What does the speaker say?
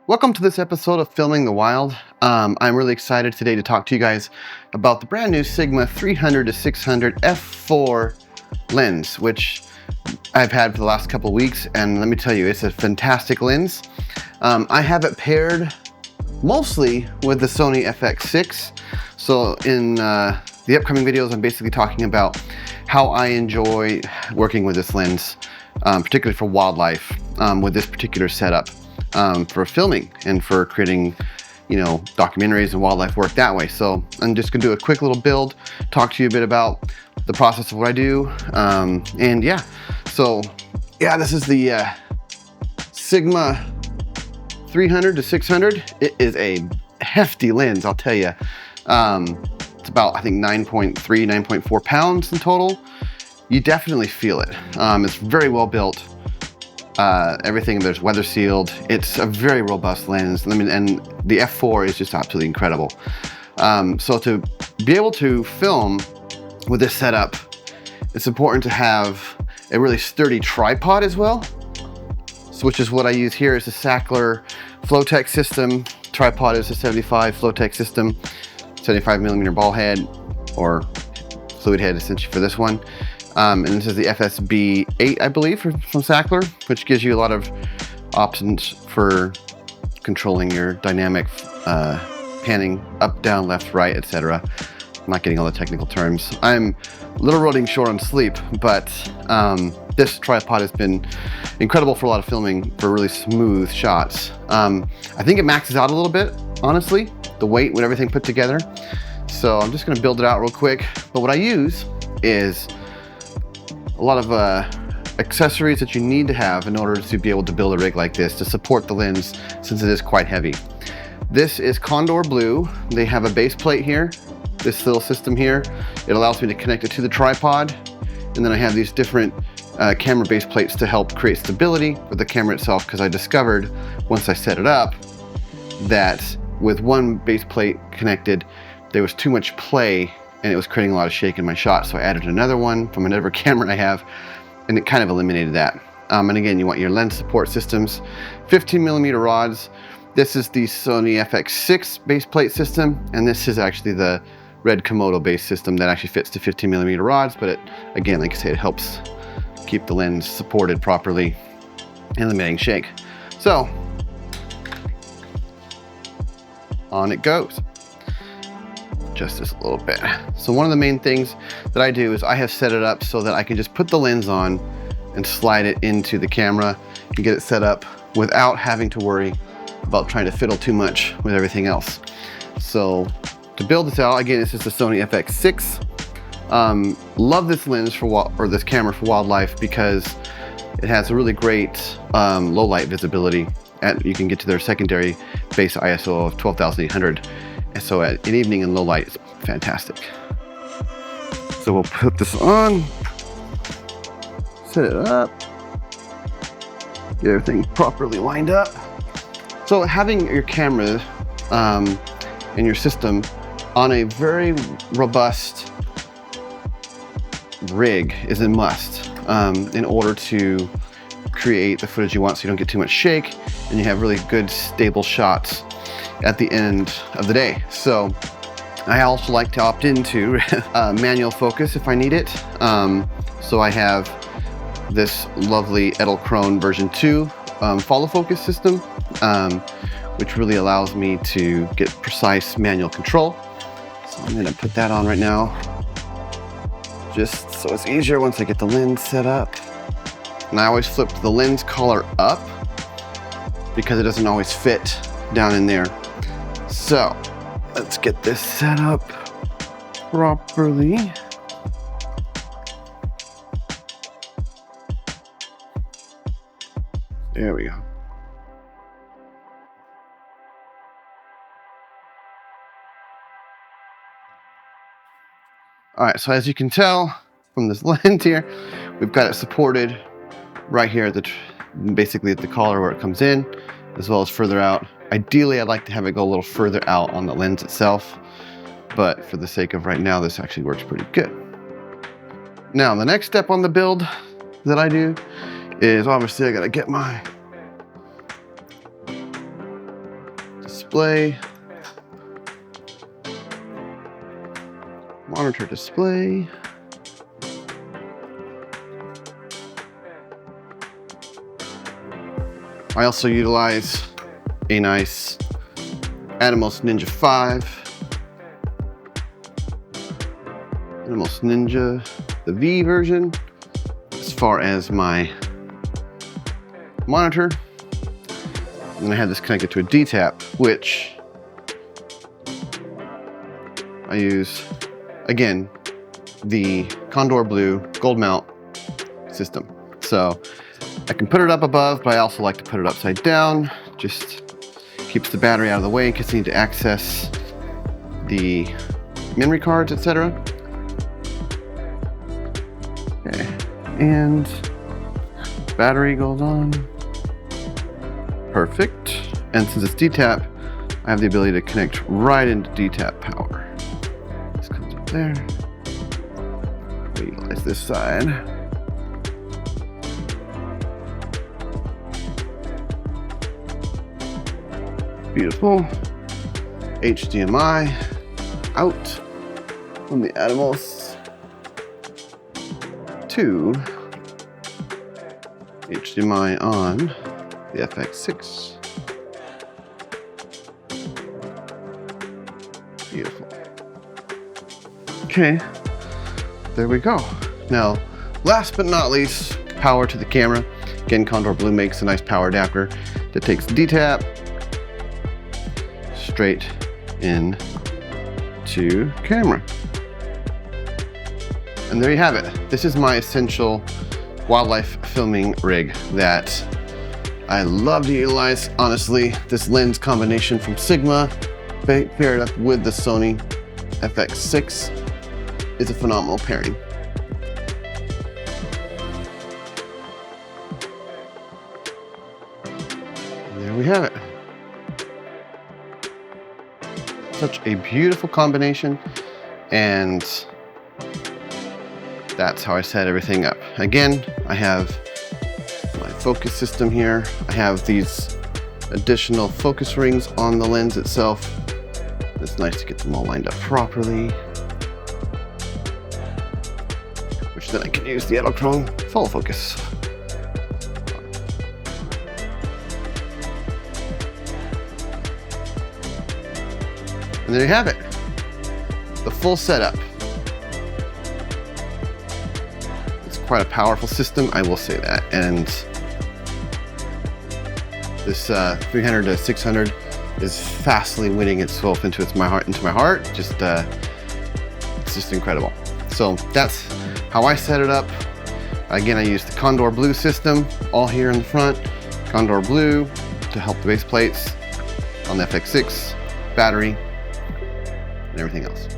Welcome to this episode of Filming the Wild. I'm really excited today to talk to you guys about the brand new Sigma 300-600 f4 lens, which I've had for the last couple of weeks, and let me tell you, it's a fantastic lens. I have it paired mostly with the Sony FX6. So in the upcoming videos, I'm basically talking about how I enjoy working with this lens, particularly for wildlife, with this particular setup. For filming and for creating, documentaries and wildlife work that way. So I'm just gonna do a quick little build, talk to you a bit about the process of what I do, and yeah. So yeah, this is the Sigma 300-600. It is a hefty lens, I'll tell you. It's about, I think, 9.4 pounds in total. You definitely feel it. It's very well built. Everything, there's weather sealed. It's a very robust lens. And the f4 is just absolutely incredible. So to be able to film with this setup, it's important to have a really sturdy tripod as well. So, which is what I use here is the Sachtler Flowtech system. Tripod is a 75 Flowtech system, 75mm ball head or fluid head essentially for this one. And this is the FSB8, I believe, from Sachtler, which gives you a lot of options for controlling your dynamic panning up, down, left, right, etc. I'm not getting all the technical terms. I'm a little running short on sleep, but this tripod has been incredible for a lot of filming for really smooth shots. I think it maxes out a little bit, honestly, the weight with everything put together. So I'm just going to build it out real quick. But what I use is a lot of accessories that you need to have in order to be able to build a rig like this to support the lens, since it is quite heavy. This is Kondor Blue. They have a base plate here, this little system here. It allows me to connect it to the tripod, and then I have these different camera base plates to help create stability for the camera itself, because I discovered once I set it up that with one base plate connected, there was too much play and it was creating a lot of shake in my shot. So I added another one from another camera I have, and it kind of eliminated that. And again, you want your lens support systems, 15mm rods. This is the Sony FX6 base plate system, and this is actually the red Komodo base system that actually fits to 15mm rods, but it, again, like I say, it helps keep the lens supported properly and eliminating shake. So, on it goes. Just this a little bit. So one of the main things that I do is I have set it up so that I can just put the lens on and slide it into the camera and get it set up without having to worry about trying to fiddle too much with everything else. So to build this out, again, this is the Sony FX6. Love this lens or this camera for wildlife because it has a really great low light visibility. You can get to their secondary base ISO of 12,800. So at an evening in low light, it's fantastic. So we'll put this on, set it up, get everything properly lined up. So having your camera and your system on a very robust rig is a must in order to create the footage you want, so you don't get too much shake and you have really good stable shots at the end of the day. So I also like to opt into manual focus if I need it. So I have this lovely Edelkrone version 2 Follow Focus system, which really allows me to get precise manual control. So I'm gonna put that on right now, just so it's easier once I get the lens set up. And I always flip the lens collar up because it doesn't always fit down in there. So let's get this set up properly. There we go. All right, so as you can tell from this lens here, we've got it supported right here at basically at the collar where it comes in, as well as further out. Ideally, I'd like to have it go a little further out on the lens itself, but for the sake of right now, this actually works pretty good. Now, the next step on the build that I do is obviously I gotta get my display, monitor display. I also utilize a nice Atomos Ninja V, Atomos Ninja the V version. As far as my monitor, and I had this connected to a D-tap, which I use, again, the Kondor Blue gold mount system. So I can put it up above, but I also like to put it upside down. Just keeps the battery out of the way in case you need to access the memory cards, etc. Okay, and battery goes on. Perfect. And since it's D-tap, I have the ability to connect right into D-tap power. This comes up there. We utilize this side. Beautiful. HDMI out from the Atomos to HDMI on the FX6. Beautiful. Okay, there we go. Now, last but not least, power to the camera. Again, Kondor Blue makes a nice power adapter that takes D-tap straight in to camera. And there you have it. This is my essential wildlife filming rig that I love to utilize. Honestly, this lens combination from Sigma paired up with the Sony FX6 is a phenomenal pairing. And there we have it. Such a beautiful combination, and that's how I set everything up. Again, I have my focus system here. I have these additional focus rings on the lens itself. It's nice to get them all lined up properly, which then I can use the Edelkrone Follow Focus. And there you have it, the full setup. It's quite a powerful system, I will say that. And this 300 to 600 is fastly winning itself into my heart. Just it's just incredible. So that's how I set it up. Again, I use the Kondor Blue system, all here in the front. Kondor Blue to help the base plates on the FX6, battery, and everything else.